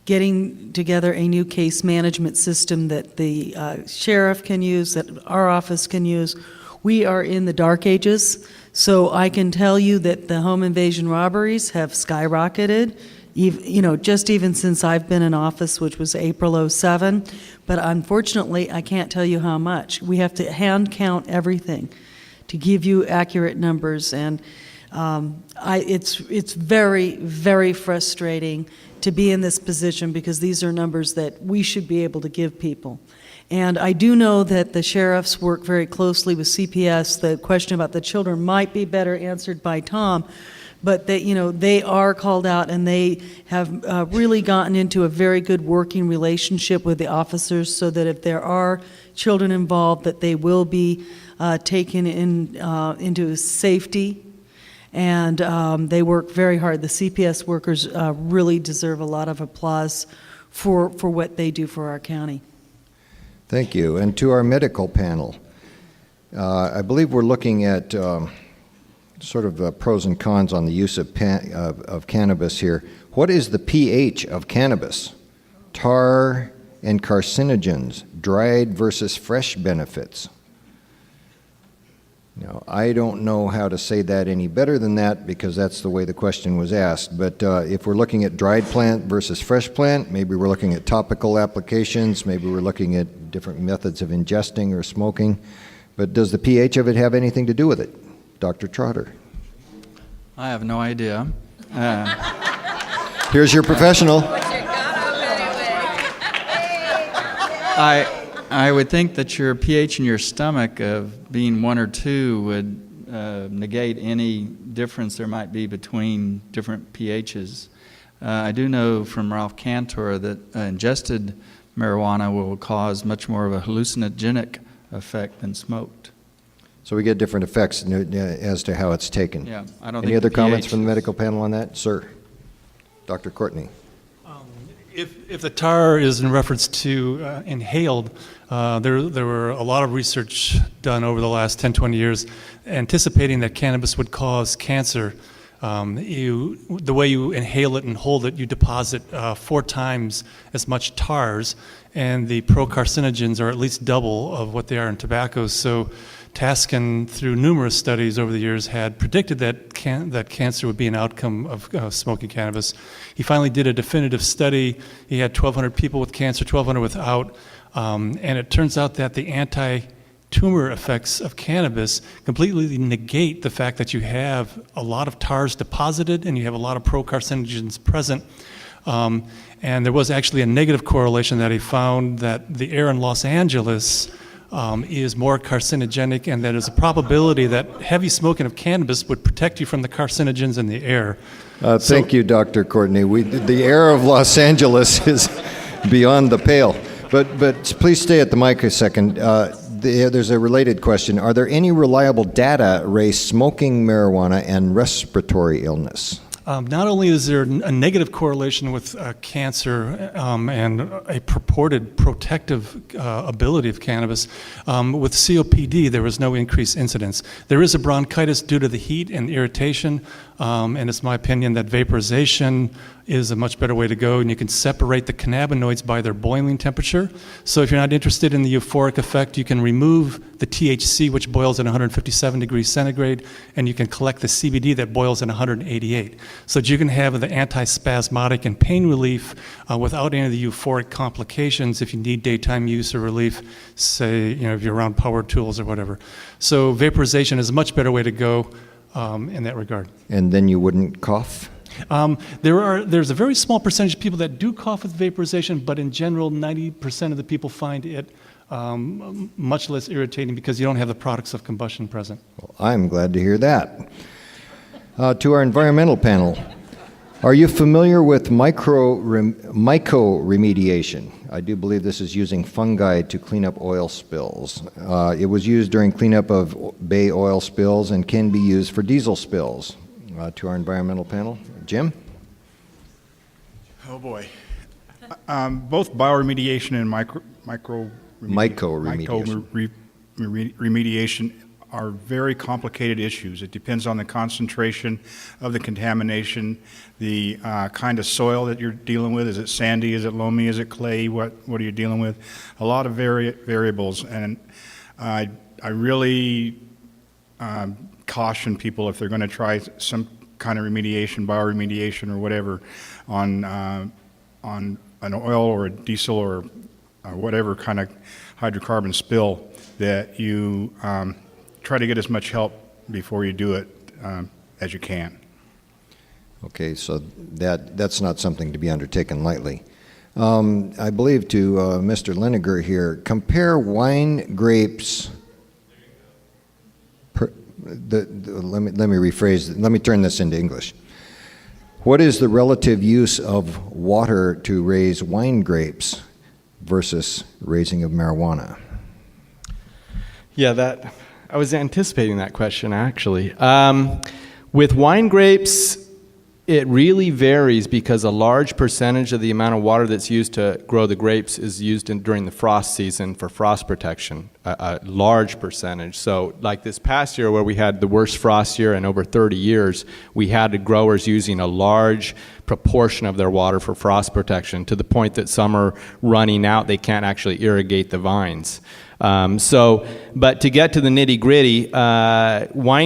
getting together a new case management system that the sheriff can use, that our office can use. We are in the dark ages, so I can tell you that the home invasion robberies have skyrocketed, just even since I've been in office, which was April '07. But unfortunately, I can't tell you how much. We have to hand count everything to give you accurate numbers, and it's very, very frustrating to be in this position because these are numbers that we should be able to give people. And I do know that the sheriffs work very closely with CPS. The question about the children might be better answered by Tom, but they are called out, and they have really gotten into a very good working relationship with the officers, so that if there are children involved, that they will be taken into safety. And they work very hard. The CPS workers really deserve a lot of applause for what they do for our county. Thank you. And to our medical panel, I believe we're looking at sort of pros and cons on the use of cannabis here. What is the pH of cannabis? Tar and carcinogens, dried versus fresh benefits. Now, I don't know how to say that any better than that because that's the way the question was asked. But if we're looking at dried plant versus fresh plant, maybe we're looking at topical applications, maybe we're looking at different methods of ingesting or smoking. But does the pH of it have anything to do with it? Dr. Trotter. I have no idea. Here's your professional. I would think that your pH in your stomach of being 1 or 2 would negate any difference there might be between different pHs. I do know from Ralph Cantor that ingested marijuana will cause much more of a hallucinogenic effect than smoked. So we get different effects as to how it's taken. Yeah, I don't Any think other the comments pH from the medical panel on that? Sir. Dr. Courtney. If the tar is in reference to inhaled, there were a lot of research done over the last 10, 20 years anticipating that cannabis would cause cancer. The way you inhale it and hold it, you deposit 4 times as much tars, and the pro-carcinogens are at least double of what they are in tobacco. So Taskin, through numerous studies over the years, had predicted that cancer would be an outcome of smoking cannabis. He finally did a definitive study. He had 1,200 people with cancer, 1,200 without, and it turns out that the anti-tumor effects of cannabis completely negate the fact that you have a lot of tars deposited and you have a lot of pro-carcinogens present. And there was actually a negative correlation that he found that the air in Los Angeles is more carcinogenic, and that there's a probability that heavy smoking of cannabis would protect you from the carcinogens in the air. Thank you, Dr. Courtney. The air of Los Angeles is beyond the pale. But please stay at the mic a second. There's a related question. Are there any reliable data race smoking marijuana and respiratory illness? Not only is there a negative correlation with cancer and a purported protective ability of cannabis, with COPD there was no increased incidence. There is a bronchitis due to the heat and irritation, and it's my opinion that vaporization is a much better way to go, and you can separate the cannabinoids by their boiling temperature. So if you're not interested in the euphoric effect, you can remove the THC, which boils at 157 degrees centigrade, and you can collect the CBD that boils at 188. So that you can have the antispasmodic and pain relief without any of the euphoric complications if you need daytime use or relief, say, if you're around power tools or whatever. So vaporization is a much better way to go in that regard. And then you wouldn't cough? There's a very small percentage of people that do cough with vaporization, but in general, 90% of the people find it much less irritating because you don't have the products of combustion present. Well, I'm glad to hear that. To our environmental panel, are you familiar with mycoremediation? I do believe this is using fungi to clean up oil spills. It was used during cleanup of bay oil spills and can be used for diesel spills. To our environmental panel, Jim? Oh boy. Both bioremediation and mycoremediation are very complicated issues. It depends on the concentration of the contamination, the kind of soil that you're dealing with. Is it sandy? Is it loamy? Is it clay? What are you dealing with? A lot of variables, and I really caution people if they're going to try some kind of remediation, bioremediation or whatever on an oil or a diesel or whatever kind of hydrocarbon spill, that you try to get as much help before you do it as you can. Okay, so that's not something to be undertaken lightly. I believe to Mr. Liniger here, compare wine grapes. Let me rephrase. Let me turn this into English. What is the relative use of water to raise wine grapes versus raising of marijuana? Yeah, I was anticipating that question, actually. With wine grapes, it really varies because a large percentage of the amount of water that's used to grow the grapes is used during the frost season for frost protection, a large percentage. So like this past year where we had the worst frost year in over 30 years, we had the growers using a large proportion of their water for frost protection to the point that some are running out. They can't actually irrigate the vines. But to get to the nitty-gritty, wine